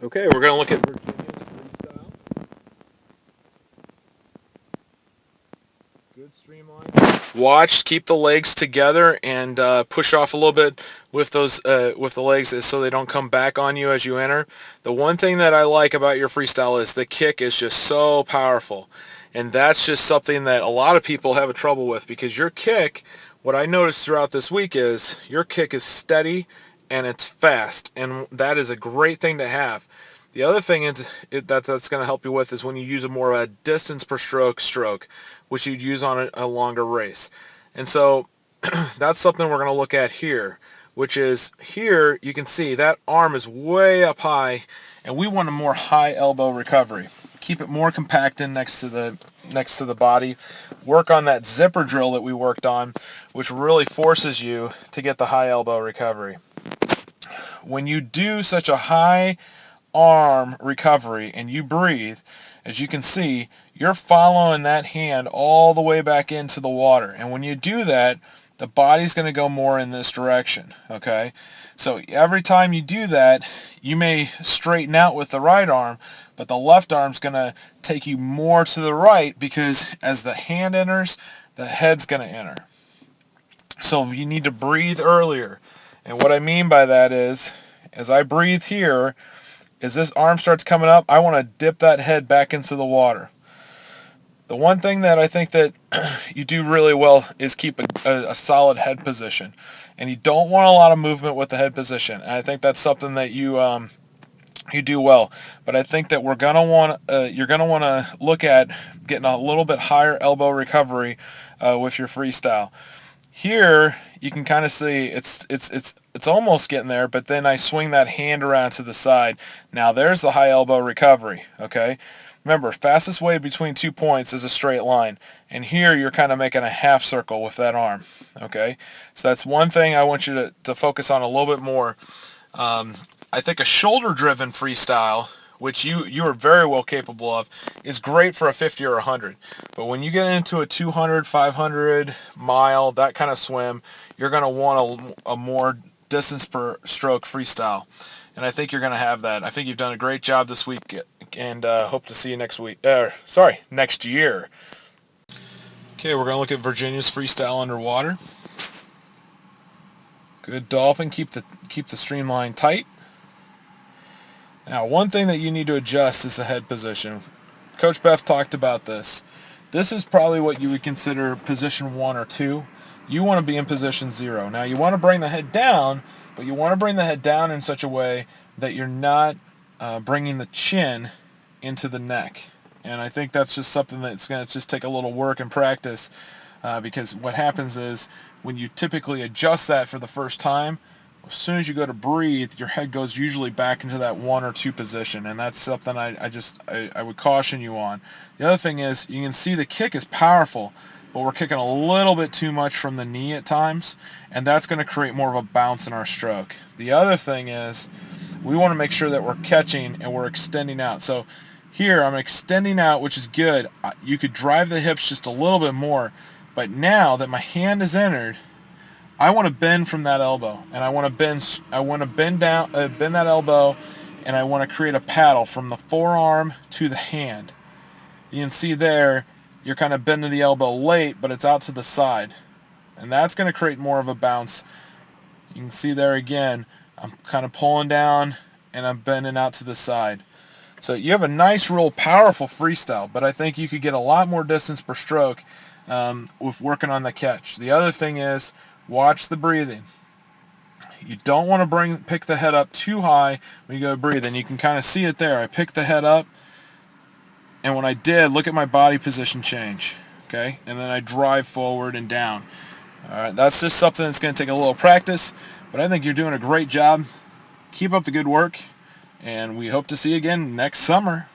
Okay, we're going to look at Virginia's freestyle. Good streamline. Watch, keep the legs together, and push off a little bit with the legs so they don't come back on you as you enter. The one thing that I like about your freestyle is the kick is just so powerful, and that's just something that a lot of people have a trouble with because your kick. What I noticed throughout this week is your kick is steady and it's fast, and that is a great thing to have. The other thing that's going to help you with is when you use a more of a distance per stroke, which you'd use on a longer race. And so that's something we're going to look at here, which is here you can see that arm is way up high, and we want a more high elbow recovery. Keep it more compact in next to the body. Work on that zipper drill that we worked on, which really forces you to get the high elbow recovery. When you do such a high arm recovery and you breathe, as you can see, you're following that hand all the way back into the water. And when you do that, the body's going to go more in this direction, okay? So every time you do that, you may straighten out with the right arm, but the left arm's going to take you more to the right because as the hand enters, the head's going to enter. So you need to breathe earlier. And what I mean by that is, as I breathe here, as this arm starts coming up, I want to dip that head back into the water. The one thing that I think that you do really well is keep a solid head position. And you don't want a lot of movement with the head position. And I think that's something that you do well. But I think that you're gonna want to look at getting a little bit higher elbow recovery with your freestyle. Here you can kind of see it's almost getting there, but then I swing that hand around to the side. Now there's the high elbow recovery, okay? Remember, fastest way between 2 points is a straight line, and here you're kind of making a half circle with that arm, okay? So that's one thing I want you to focus on a little bit more. I think a shoulder-driven freestyle, which you are very well capable of, is great for a 50 or 100. But when you get into a 200, 500 mile, that kind of swim, you're going to want a more distance per stroke freestyle. And I think you're going to have that. I think you've done a great job this week, and hope to see you next year. Okay, we're going to look at Virginia's freestyle underwater. Good dolphin. Keep the streamline tight. Now, one thing that you need to adjust is the head position. Coach Beth talked about this. This is probably what you would consider position 1 or 2. You want to be in position 0. Now, you want to bring the head down, but you want to bring the head down in such a way that you're not bringing the chin into the neck. And I think that's just something that's going to just take a little work and practice because what happens is when you typically adjust that for the first time, as soon as you go to breathe, your head goes usually back into that 1 or 2 position, and that's something I would caution you on. The other thing is you can see the kick is powerful, but we're kicking a little bit too much from the knee at times, and that's going to create more of a bounce in our stroke. The other thing is we want to make sure that we're catching and we're extending out. So here I'm extending out, which is good. You could drive the hips just a little bit more, but now that my hand is entered, I want to bend from that elbow, and I want to bend that elbow, and I want to create a paddle from the forearm to the hand. You can see there, you're kind of bending the elbow late, but it's out to the side, and that's going to create more of a bounce. You can see there again, I'm kind of pulling down, and I'm bending out to the side. So you have a nice, real powerful freestyle, but I think you could get a lot more distance per stroke with working on the catch. The other thing is, watch the breathing. You don't want to pick the head up too high when you go breathing. You can kind of see it there. I picked the head up, and when I did, look at my body position change. Okay, and then I drive forward and down. All right, that's just something that's going to take a little practice, but I think you're doing a great job. Keep up the good work, and we hope to see you again next summer.